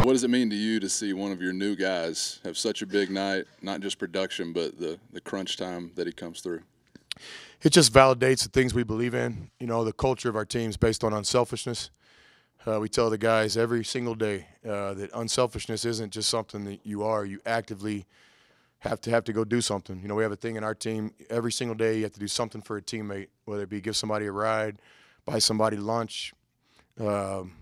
What does it mean to you to see one of your new guys have such a big night, not just production, but the crunch time that he comes through? It just validates the things we believe in. You know, the culture of our team is based on unselfishness. We tell the guys every single day that unselfishness isn't just something that you are. You actively have to go do something. You know, we have a thing in our team every single day. You have to do something for a teammate, whether it be give somebody a ride, buy somebody lunch, um,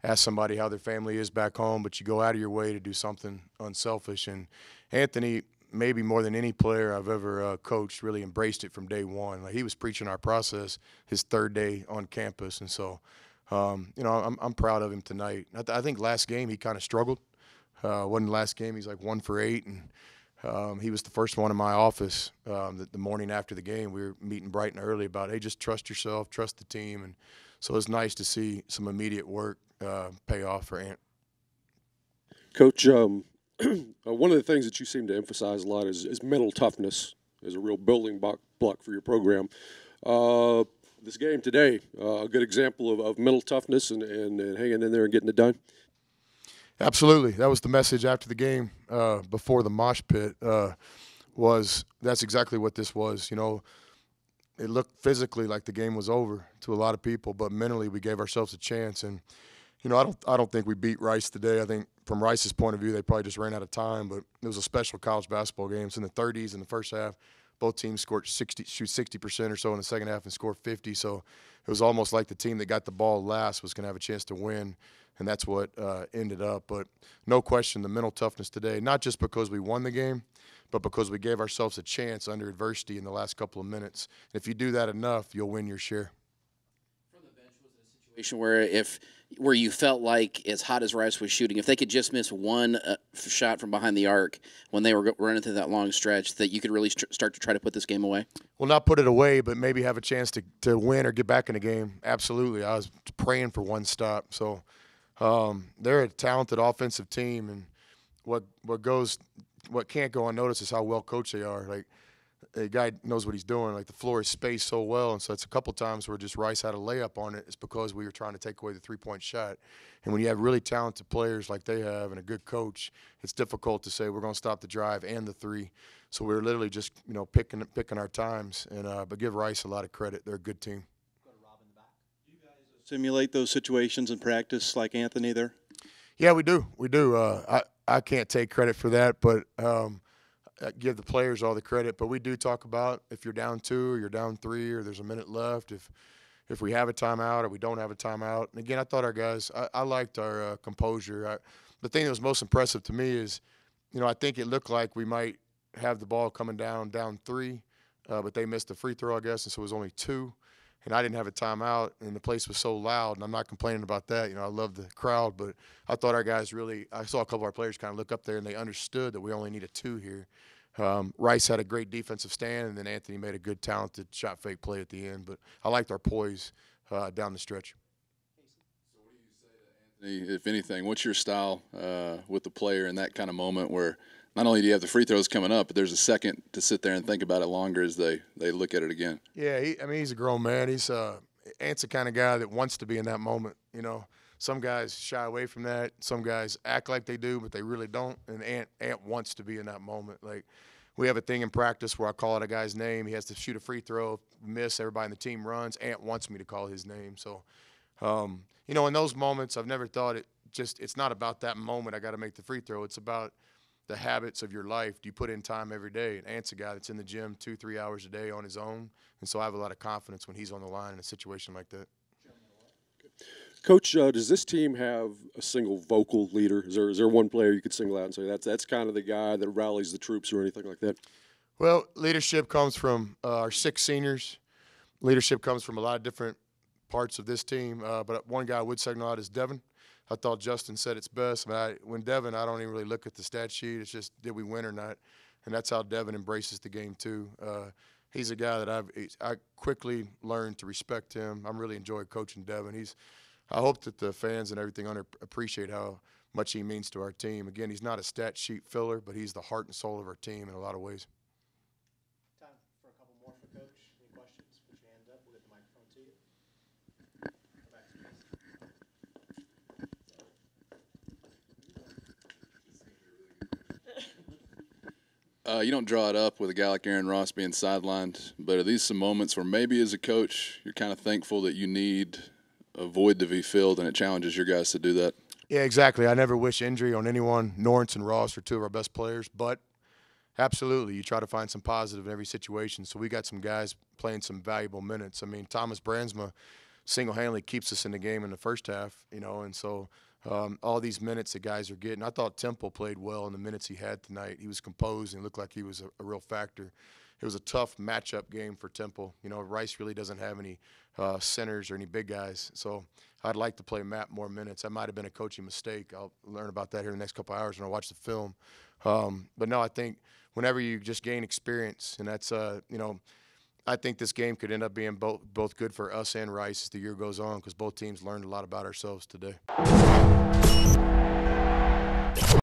ask somebody how their family is back home. But you go out of your way to do something unselfish. And Anthony, maybe more than any player I've ever coached, really embraced it from day one. Like, he was preaching our process his third day on campus, and so you know, I'm proud of him tonight. I think last game he kind of struggled. Wasn't last game he's like 1 for 8, and he was the first one in my office the morning after the game. We were meeting bright and early about, hey, just trust yourself, trust the team, and so it's nice to see some immediate work pay off for Ant. Coach, one of the things that you seem to emphasize a lot is mental toughness as a real building block for your program. This game today, a good example of mental toughness and hanging in there and getting it done. Absolutely, that was the message after the game before the mosh pit. That's exactly what this was. You know, it looked physically like the game was over to a lot of people, but mentally we gave ourselves a chance. And you know, I don't think we beat Rice today. I think from Rice's point of view, they probably just ran out of time. But it was a special college basketball game. It's in the 30s in the first half. Both teams shoot 60% or so in the second half and score 50. So it was almost like the team that got the ball last was going to have a chance to win, and that's what ended up. But no question, the mental toughness today, not just because we won the game, but because we gave ourselves a chance under adversity in the last couple of minutes. If you do that enough, you'll win your share. From the bench, was it a situation where you felt like, as hot as Rice was shooting, if they could just miss one shot from behind the arc when they were running through that long stretch, that you could really start to try to put this game away? Well, not put it away, but maybe have a chance to win or get back in the game. Absolutely. I was praying for one stop. So they're a talented offensive team, and what can't go unnoticed is how well coached they are. Like, a guy knows what he's doing. Like, the floor is spaced so well, and so it's a couple times where just Rice had a layup on it. It's because we were trying to take away the three-point shot. And when you have really talented players like they have and a good coach, it's difficult to say we're going to stop the drive and the three. So we're literally just, you know, picking our times. And but give Rice a lot of credit. They're a good team. Go to Rob in the back. Do you guys simulate those situations in practice like Anthony there? Yeah, we do. We do. I can't take credit for that, but I give the players all the credit. But we do talk about if you're down 2 or you're down 3 or there's a minute left, if we have a timeout or we don't have a timeout. And again, I thought our guys, I liked our composure. The thing that was most impressive to me is, you know, I think it looked like we might have the ball coming down 3, but they missed the free throw, I guess, and so it was only 2. And I didn't have a timeout, and the place was so loud, and I'm not complaining about that. You know, I love the crowd, but I thought our guys really – I saw a couple of our players kind of look up there, and they understood that we only needed 2 here. Rice had a great defensive stand, and then Anthony made a good, talented shot fake play at the end. But I liked our poise down the stretch. So what do you say to Anthony, if anything? What's your style with the player in that kind of moment where not only do you have the free throws coming up, but there's a second to sit there and think about it longer as they look at it again? Yeah, he's a grown man. Ant's the kind of guy that wants to be in that moment. You know, some guys shy away from that. Some guys act like they do, but they really don't. And Ant wants to be in that moment. Like, we have a thing in practice where I call out a guy's name. He has to shoot a free throw, miss, everybody in the team runs. Ant wants me to call his name. So, you know, in those moments, I've never thought it's not about that moment I got to make the free throw. It's about the habits of your life. Do you put in time every day? And Ant's a guy that's in the gym 2-3 hours a day on his own. And so I have a lot of confidence when he's on the line in a situation like that. Coach, does this team have a single vocal leader? Is there one player you could single out and say that's kind of the guy that rallies the troops or anything like that? Well, leadership comes from our 6 seniors. Leadership comes from a lot of different parts of this team. But one guy I would signal out is Devin. I thought Justin said it's best. I don't even really look at the stat sheet. It's just, did we win or not? And that's how Devin embraces the game too. He's a guy that I quickly learned to respect him. I'm really enjoying coaching Devin. I hope that the fans and everything appreciate how much he means to our team. Again, he's not a stat sheet filler, but he's the heart and soul of our team in a lot of ways. Time for a couple more for Coach. Any questions? Put your hand up. We'll get the microphone to you. Come back to me. You don't draw it up with a guy like Aaron Ross being sidelined, but are these some moments where maybe as a coach you're kind of thankful that you need a void to be filled, and it challenges your guys to do that? Yeah, exactly. I never wish injury on anyone. Norrance and Ross are two of our best players, but absolutely, you try to find some positive in every situation. So we got some guys playing some valuable minutes. I mean, Thomas Brandsma single-handedly keeps us in the game in the first half, and so all these minutes that guys are getting. I thought Temple played well in the minutes he had tonight. He was composed and looked like he was a real factor. It was a tough matchup game for Temple. Rice really doesn't have any centers or any big guys, so I'd like to play Matt more minutes. That might have been a coaching mistake. I'll learn about that here in the next couple of hours when I watch the film. But no, I think whenever you just gain experience, and that's I think this game could end up being both good for us and Rice as the year goes on, because both teams learned a lot about ourselves today.